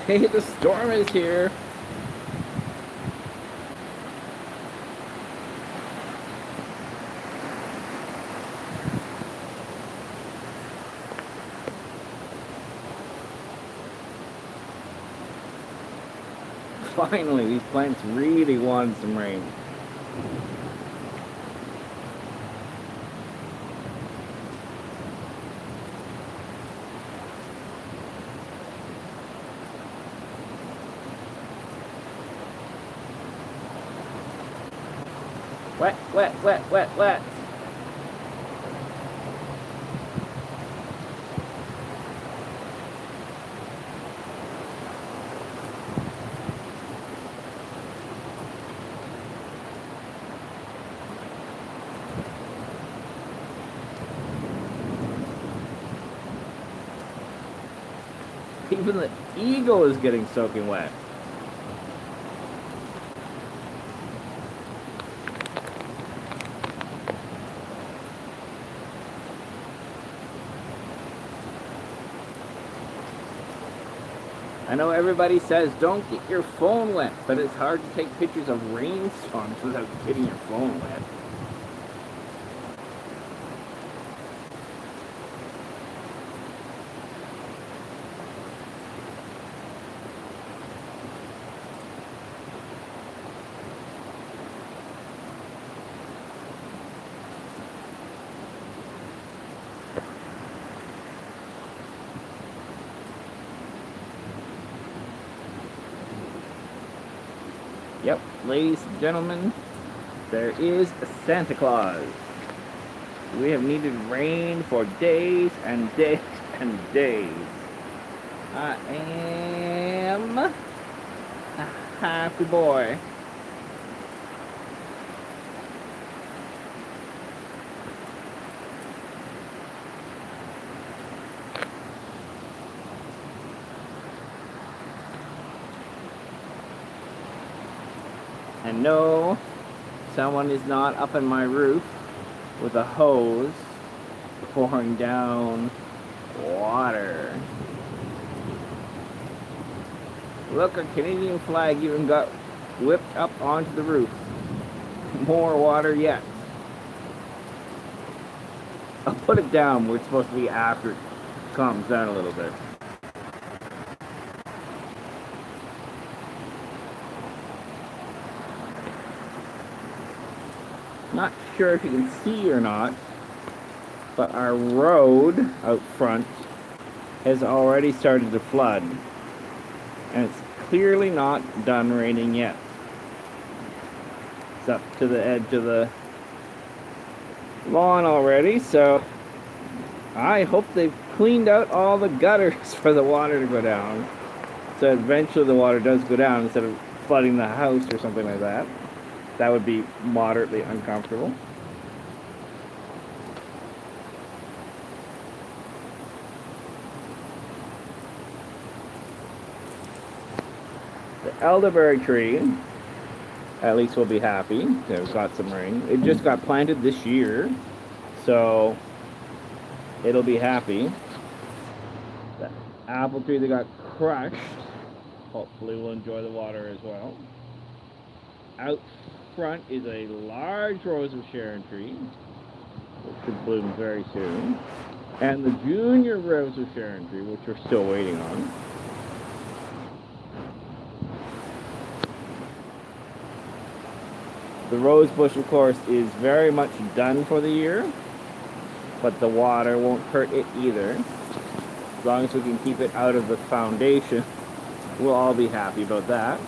Hey, the storm is here. Finally, these plants really want some rain. Wet, wet, wet, wet, wet. Even the eagle is getting soaking wet. I know everybody says don't get your phone wet, but it's hard to take pictures of rainstorms without getting your phone wet. Yep, ladies and gentlemen, there is a Santa Claus. We have needed rain for days and days and days. I am a happy boy. And no, someone is not up on my roof with a hose pouring down water. Look, a Canadian flag even got whipped up onto the roof. More water yet. I'll put it down where it's supposed to be after it calms down a little bit. Not sure if you can see or not, but our road out front has already started to flood. And it's clearly not done raining yet. It's up to the edge of the lawn already, so I hope they've cleaned out all the gutters for the water to go down. So eventually the water does go down instead of flooding the house or something like that. That would be moderately uncomfortable. The elderberry tree, at least we'll be happy. It's got some rain. It just got planted this year, so it'll be happy. The apple tree that got crushed, hopefully will enjoy the water as well. Out front is a large Rose of Sharon tree, which should bloom very soon. And the junior Rose of Sharon tree, which we're still waiting on. The rose bush, of course, is very much done for the year, but the water won't hurt it either. As long as we can keep it out of the foundation, we'll all be happy about that.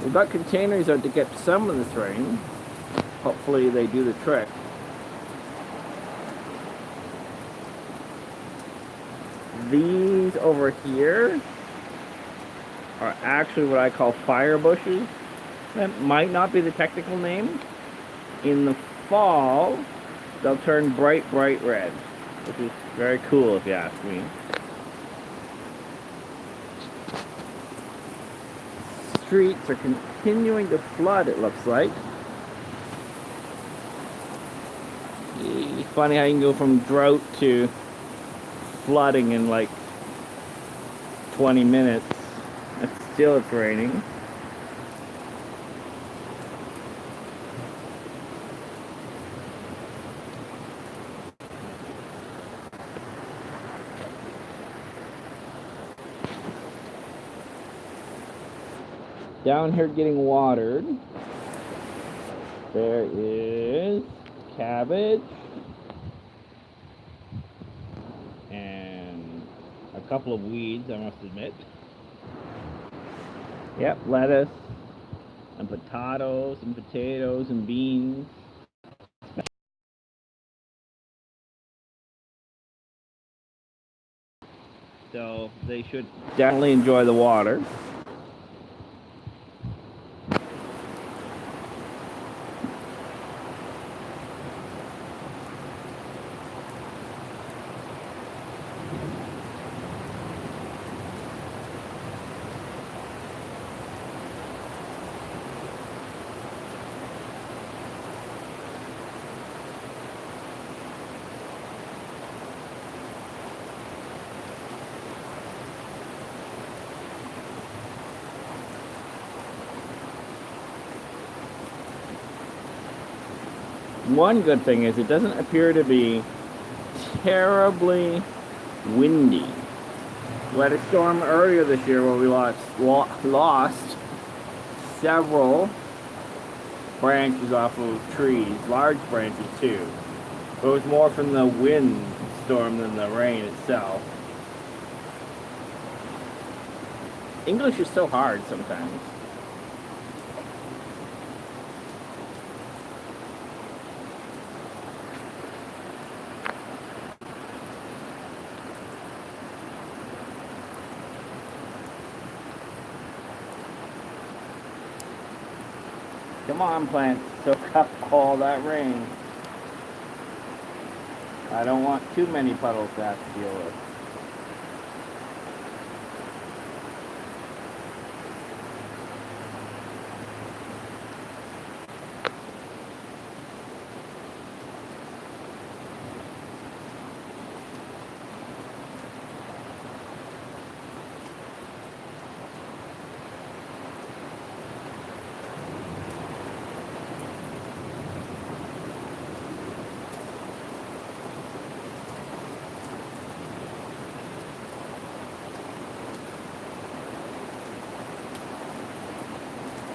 We've got containers out to get some of this rain. Hopefully they do the trick. These over here are actually what I call fire bushes. That might not be the technical name. In the fall, they'll turn bright, bright red, which is very cool if you ask me. Streets are continuing to flood, it looks like. It's funny how you can go from drought to flooding in like 20 minutes, and still it's raining. Down here getting watered. There is cabbage and a couple of weeds, I must admit. Yep, lettuce and potatoes and potatoes and beans. So they should definitely enjoy the water. One good thing is it doesn't appear to be terribly windy. We had a storm earlier this year where we lost several branches off of trees, large branches too. But it was more from the wind storm than the rain itself. English is so hard sometimes. Come on, plants, soak up all that rain. I don't want too many puddles to have to deal with.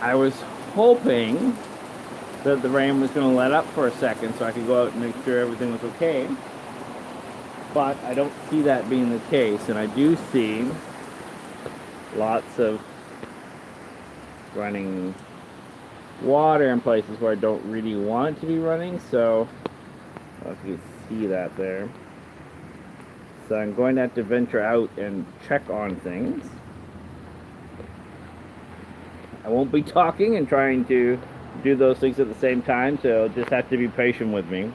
I was hoping that the rain was going to let up for a second so I could go out and make sure everything was okay. But I don't see that being the case, and I do see lots of running water in places where I don't really want it to be running, so I don't know if you can see that there. So I'm going to have to venture out and check on things. I won't be talking and trying to do those things at the same time, so just have to be patient with me.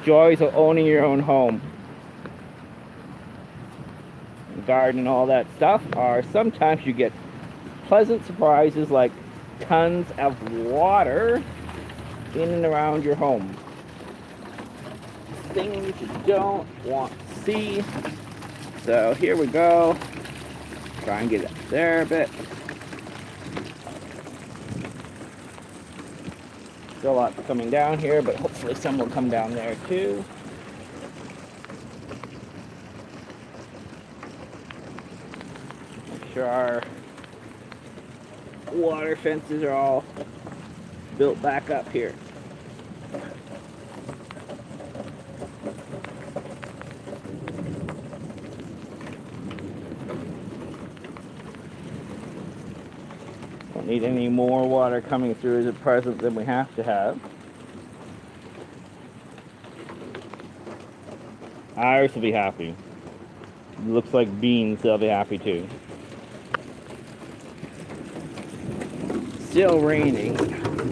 Joys of owning your own home, garden and all that stuff are sometimes you get pleasant surprises like tons of water in and around your home. Things you don't want to see. So here we go. Try and get it up there a bit. Still lots coming down here, but hopefully some will come down there too. Make sure our water fences are all built back up here. Don't need any more water coming through as a present than we have to have. Iris will be happy. looks like beans, they'll be happy too. Still raining.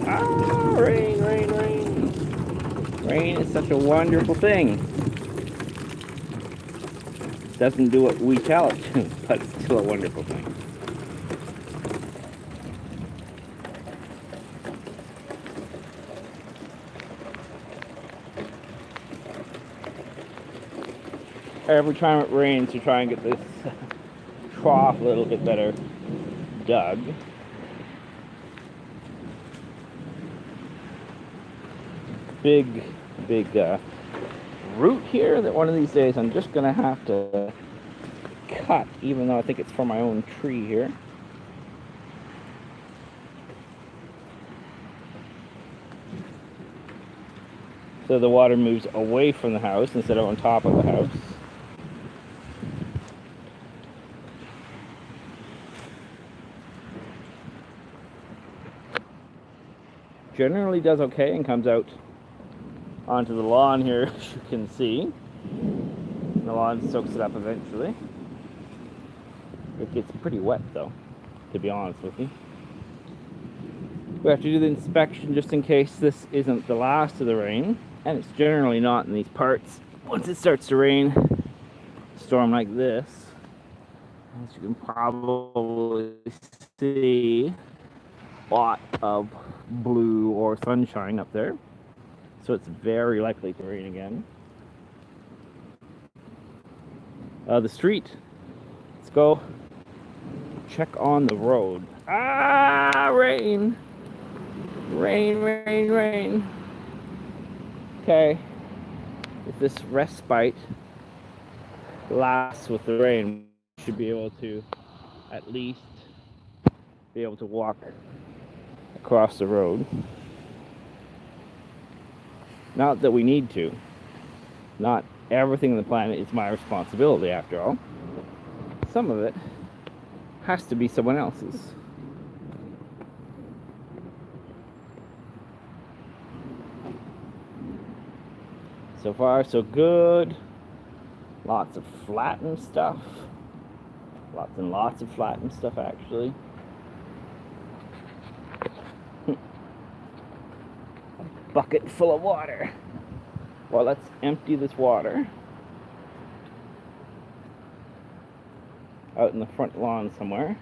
Ah, rain, rain, rain. Rain is such a wonderful thing. It doesn't do what we tell it to, but it's still a wonderful thing. Every time it rains to try and get this trough a little bit better dug. Big root here that one of these days I'm just gonna have to cut, even though I think it's for my own tree here. So the water moves away from the house instead of on top of the house. Generally does okay and comes out onto the lawn here, as you can see. The lawn soaks it up eventually. It gets pretty wet though, to be honest with you. We have to do the inspection just in case this isn't the last of the rain, and it's generally not in these parts. Once it starts to rain, a storm like this, as you can probably see, a lot of blue or sunshine up there. So it's very likely to rain again. The street. Let's go check on the road. Ah, rain. Rain, rain, rain. Okay. If this respite lasts with the rain, we should be able to at least be able to walk across the road. Not that we need to. Not everything on the planet is my responsibility, after all. Some of it has to be someone else's. So far, so good. Lots of flattened stuff. Lots and lots of flattened stuff, actually. Bucket full of water. Well, let's empty this water out in the front lawn somewhere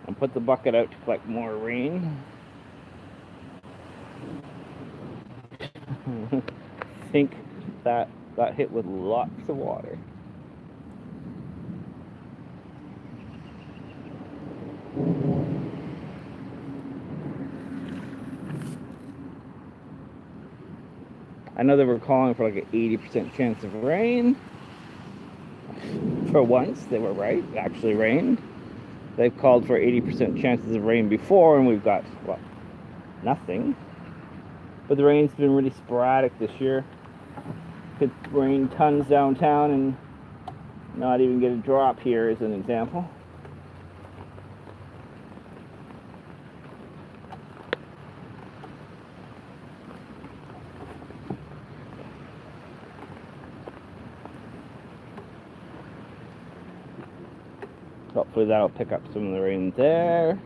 and put the bucket out to collect more rain. I think that got hit with lots of water. I know they were calling for like an 80% chance of rain. For once, they were right. It actually rained. They've called for 80% chances of rain before, and we've got, well, nothing. But the rain's been really sporadic this year. Could rain tons downtown and not even get a drop here, as an example. Hopefully that'll pick up some of the rain there.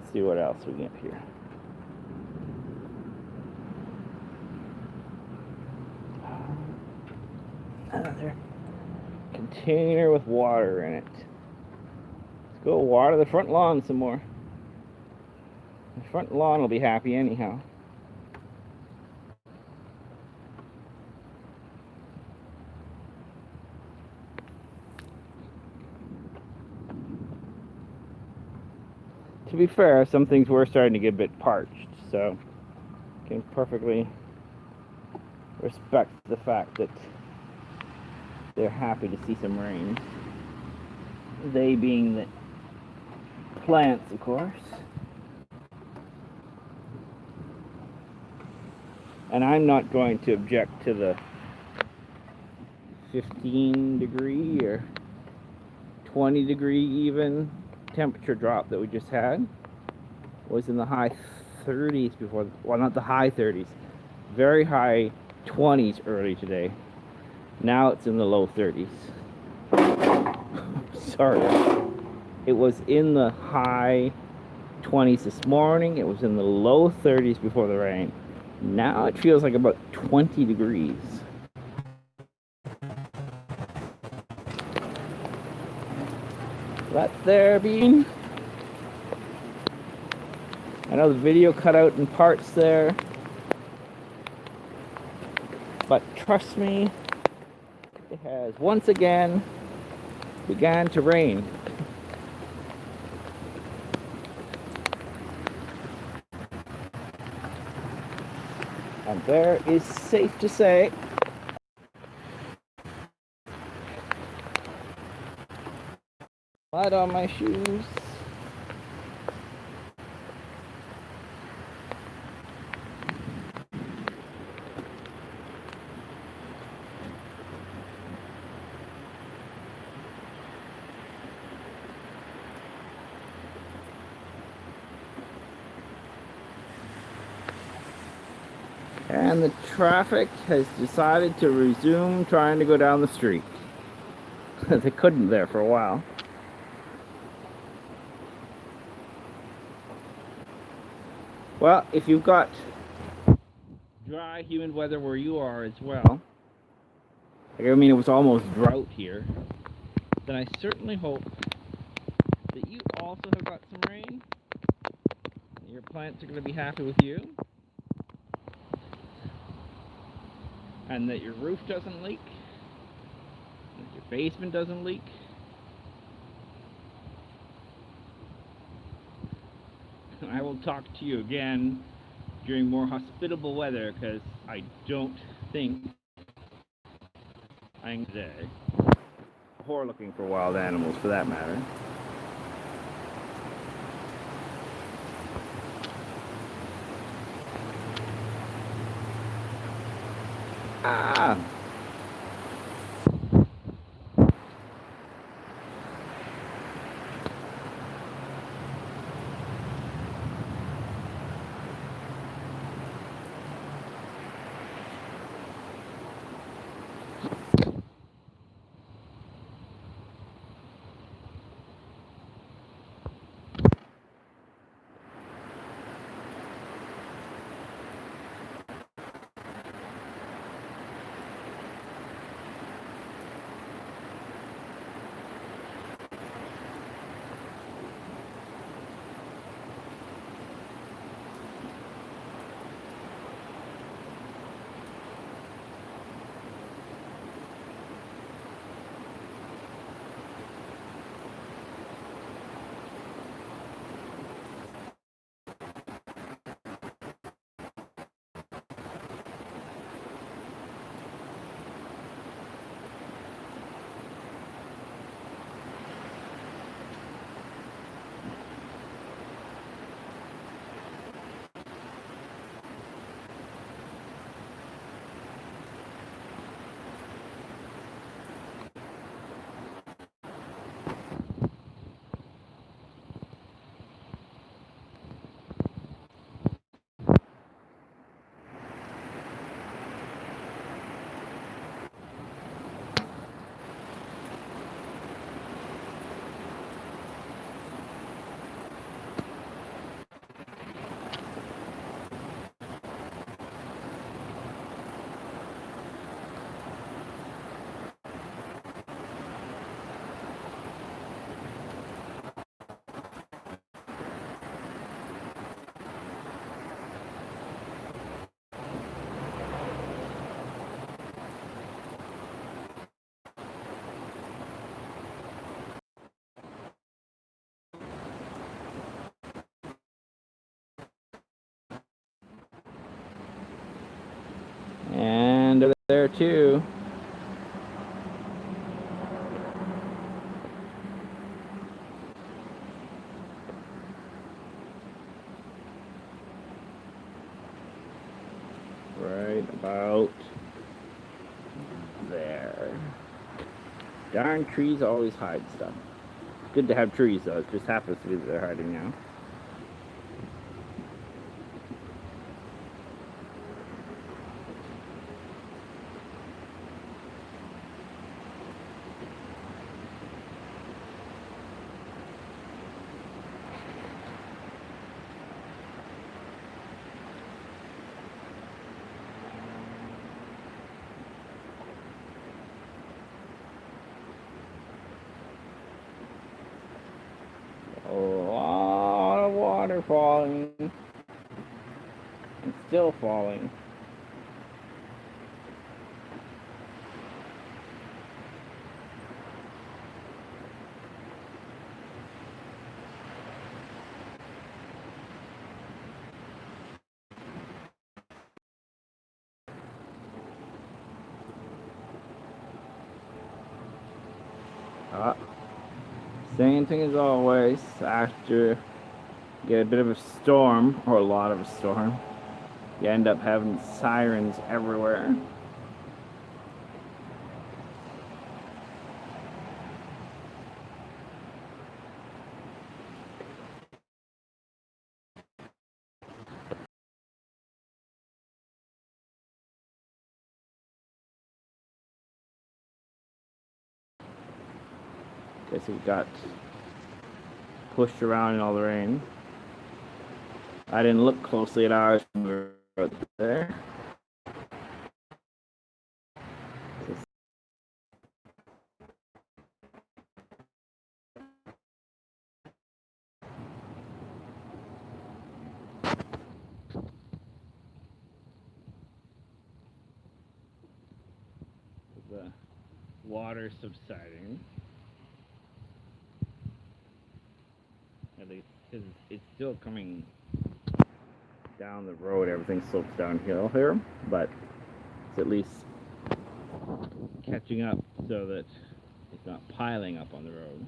Let's see what else we get here. Another container with water in it. Let's go water the front lawn some more. The front lawn will be happy anyhow. To be fair, some things were starting to get a bit parched, so I can perfectly respect the fact that they're happy to see some rain. They being the plants, of course. And I'm not going to object to the 15 degree or 20 degree even temperature drop that we just had. It was in the high 30s before, well, not the high 30s, very high 20s early today. Now it's in the low 30s. Sorry. It was in the high 20s this morning. It was in the low 30s before the rain. Now it feels like about 20 degrees. That there, Bean. I know the video cut out in parts there, but trust me, it has once again began to rain. And there is safe to say mud on my shoes. And the traffic has decided to resume trying to go down the street. They couldn't there for a while. Well, if you've got dry, humid weather where you are as well, like, I mean, it was almost drought here, then I certainly hope that you also have got some rain. Your plants are going to be happy with you. And that your roof doesn't leak. That your basement doesn't leak. I will talk to you again during more hospitable weather, because I don't think I'm today. Or looking for wild animals, for that matter. Ah! And there too. Right about there. Darn trees always hide stuff. Good to have trees though, it just happens to be that they're hiding now. falling. And still falling. Same thing as always. After you get a bit of a storm, or a lot of a storm, you end up having sirens everywhere. Guess he got pushed around in all the rain. I didn't look closely at ours when we were out there. The water subsiding. At least, because it's still coming down the road. Everything slopes downhill here, but it's at least catching up so that it's not piling up on the road.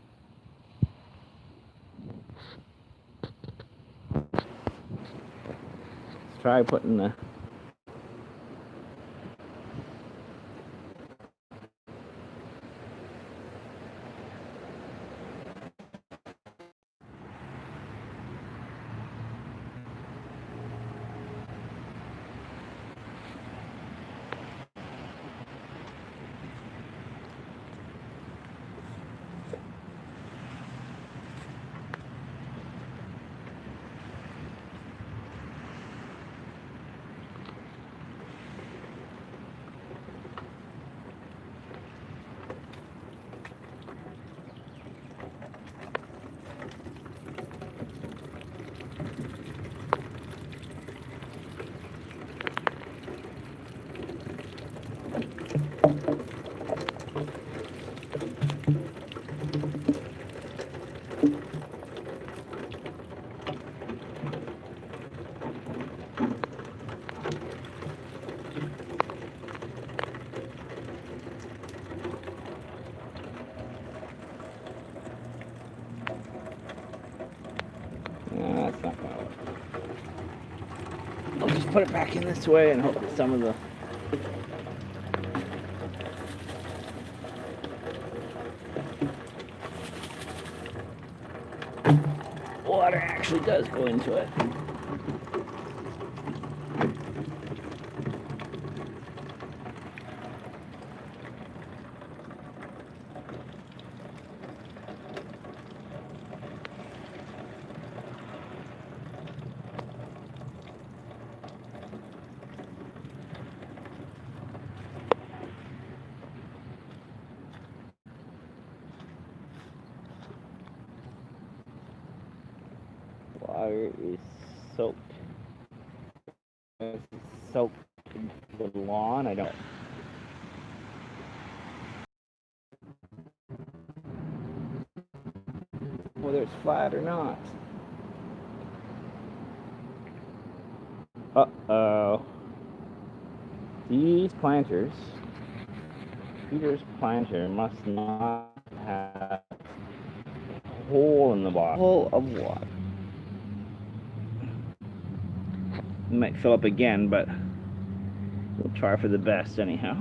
Let's try putting the that's not gonna work. I'll just put it back in this way and hope that some of the water actually does go into it. Water is soaked. It's soaked into the lawn. I don't. Whether it's flat or not. Uh-oh. These planters, Peter's planter must not have a hole in the bottle of water. It might fill up again, but we'll try for the best anyhow.